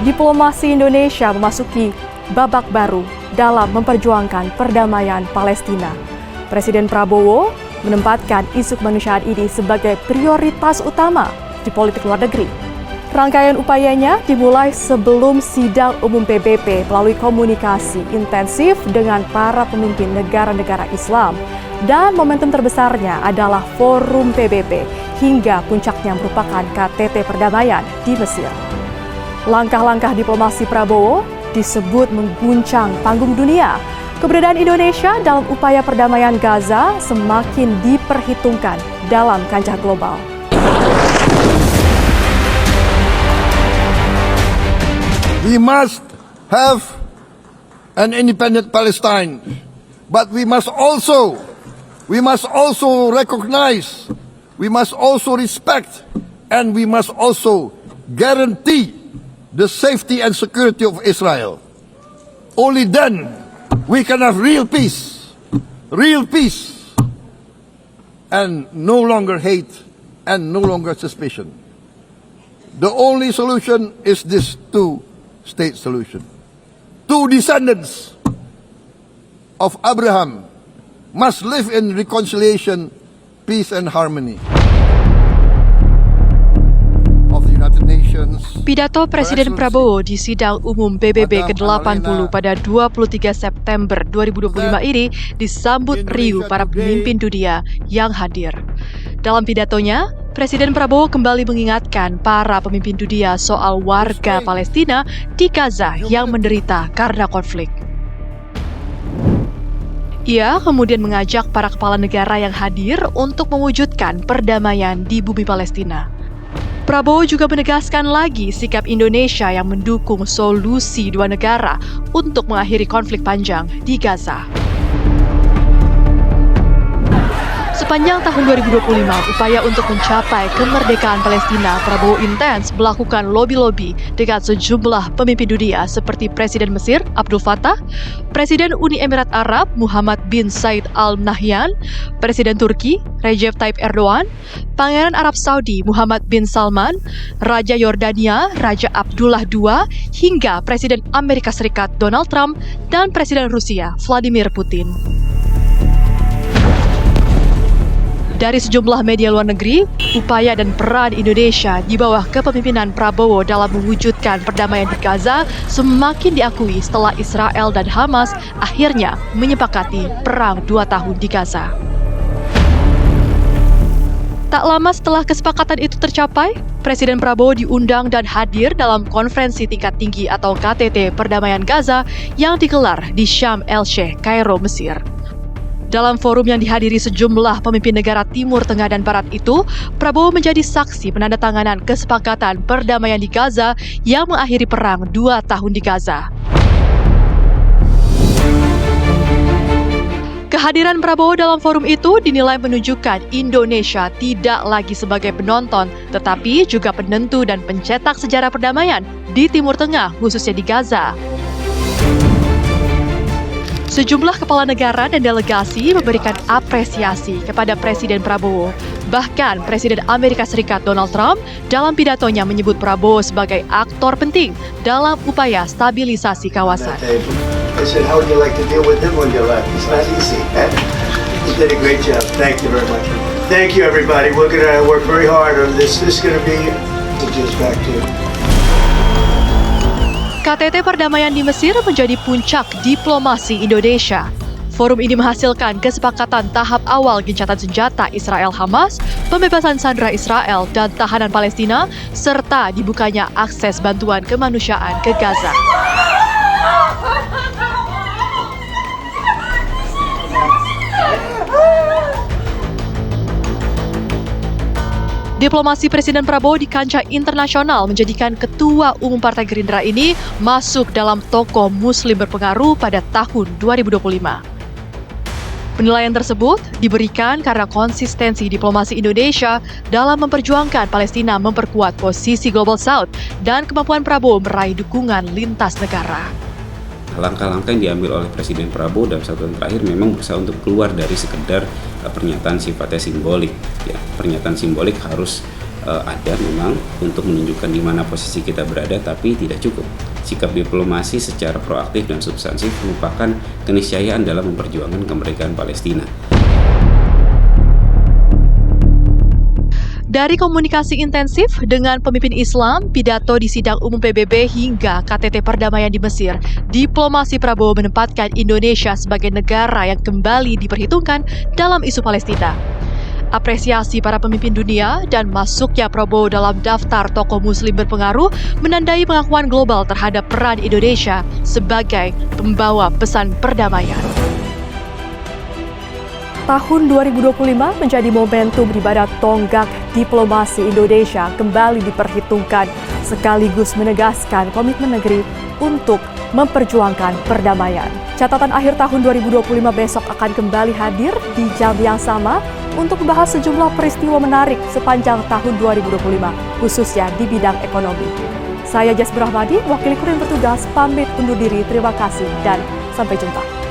diplomasi Indonesia memasuki babak baru dalam memperjuangkan perdamaian Palestina. Presiden Prabowo menempatkan isu kemanusiaan ini sebagai prioritas utama di politik luar negeri. Rangkaian upayanya dimulai sebelum sidang umum PBB melalui komunikasi intensif dengan para pemimpin negara-negara Islam. Dan momentum terbesarnya adalah forum PBB hingga puncaknya merupakan KTT perdamaian di Mesir. Langkah-langkah diplomasi Prabowo disebut mengguncang panggung dunia. Keberadaan Indonesia dalam upaya perdamaian Gaza semakin diperhitungkan dalam kancah global. We must have an independent Palestine, but we must also recognize, we must also respect, and we must also guarantee the safety and security of Israel. Only then we can have real peace, and no longer hate and no longer suspicion. The only solution is this two-state solution. Two descendants of Abraham must live in reconciliation, peace and harmony. Of the United Nations. Pidato Presiden Prabowo di sidang umum PBB ke-80 pada 23 September 2025 ini disambut riuh para pemimpin dunia yang hadir. Dalam pidatonya, Presiden Prabowo kembali mengingatkan para pemimpin dunia soal warga Palestina di Gaza yang menderita karena konflik. Ia kemudian mengajak para kepala negara yang hadir untuk mewujudkan perdamaian di bumi Palestina. Prabowo juga menegaskan lagi sikap Indonesia yang mendukung solusi dua negara untuk mengakhiri konflik panjang di Gaza. Sepanjang tahun 2025, upaya untuk mencapai kemerdekaan Palestina, Prabowo intens melakukan lobi-lobi dengan sejumlah pemimpin dunia seperti Presiden Mesir, Abdul Fattah, Presiden Uni Emirat Arab, Muhammad bin Zayed Al Nahyan, Presiden Turki, Recep Tayyip Erdogan, Pangeran Arab Saudi, Muhammad bin Salman, Raja Yordania, Raja Abdullah II, hingga Presiden Amerika Serikat Donald Trump dan Presiden Rusia, Vladimir Putin. Dari sejumlah media luar negeri, upaya dan peran Indonesia di bawah kepemimpinan Prabowo dalam mewujudkan perdamaian di Gaza semakin diakui setelah Israel dan Hamas akhirnya menyepakati perang 2 tahun di Gaza. Tak lama setelah kesepakatan itu tercapai, Presiden Prabowo diundang dan hadir dalam konferensi tingkat tinggi atau KTT Perdamaian Gaza yang digelar di Sharm el-Sheikh, Kairo, Mesir. Dalam forum yang dihadiri sejumlah pemimpin negara Timur Tengah dan Barat itu, Prabowo menjadi saksi penandatanganan kesepakatan perdamaian di Gaza yang mengakhiri perang 2 tahun di Gaza. Kehadiran Prabowo dalam forum itu dinilai menunjukkan Indonesia tidak lagi sebagai penonton, tetapi juga penentu dan pencetak sejarah perdamaian di Timur Tengah, khususnya di Gaza. Sejumlah kepala negara dan delegasi memberikan apresiasi kepada Presiden Prabowo. Bahkan Presiden Amerika Serikat Donald Trump dalam pidatonya menyebut Prabowo sebagai aktor penting dalam upaya stabilisasi kawasan. I said, how would you like to deal with him when you left? It's not easy. You did a great job. Thank you very much. Thank you, everybody. We're going to work very hard on this. This is going to be just back to you. KTT Perdamaian di Mesir menjadi puncak diplomasi Indonesia. Forum ini menghasilkan kesepakatan tahap awal gencatan senjata Israel-Hamas, pembebasan sandera Israel dan tahanan Palestina, serta dibukanya akses bantuan kemanusiaan ke Gaza. Diplomasi Presiden Prabowo di kancah internasional menjadikan Ketua Umum Partai Gerindra ini masuk dalam tokoh Muslim berpengaruh pada tahun 2025. Penilaian tersebut diberikan karena konsistensi diplomasi Indonesia dalam memperjuangkan Palestina memperkuat posisi Global South dan kemampuan Prabowo meraih dukungan lintas negara. Langkah-langkah yang diambil oleh Presiden Prabowo dalam 1 tahun terakhir memang berusaha untuk keluar dari sekedar pernyataan sifatnya simbolik. Ya, pernyataan simbolik harus ada memang untuk menunjukkan di mana posisi kita berada, tapi tidak cukup. Sikap diplomasi secara proaktif dan substansif merupakan keniscayaan dalam memperjuangkan kemerdekaan Palestina. Dari komunikasi intensif dengan pemimpin Islam, pidato di sidang umum PBB hingga KTT perdamaian di Mesir, diplomasi Prabowo menempatkan Indonesia sebagai negara yang kembali diperhitungkan dalam isu Palestina. Apresiasi para pemimpin dunia dan masuknya Prabowo dalam daftar tokoh muslim berpengaruh menandai pengakuan global terhadap peran Indonesia sebagai pembawa pesan perdamaian. Tahun 2025 menjadi momentum di mana tonggak diplomasi Indonesia kembali diperhitungkan sekaligus menegaskan komitmen negeri untuk memperjuangkan perdamaian. Catatan akhir tahun 2025 besok akan kembali hadir di jam yang sama untuk membahas sejumlah peristiwa menarik sepanjang tahun 2025, khususnya di bidang ekonomi. Saya Jasmine Rahmadi, wakil kru yang bertugas, pamit undur diri. Terima kasih dan sampai jumpa.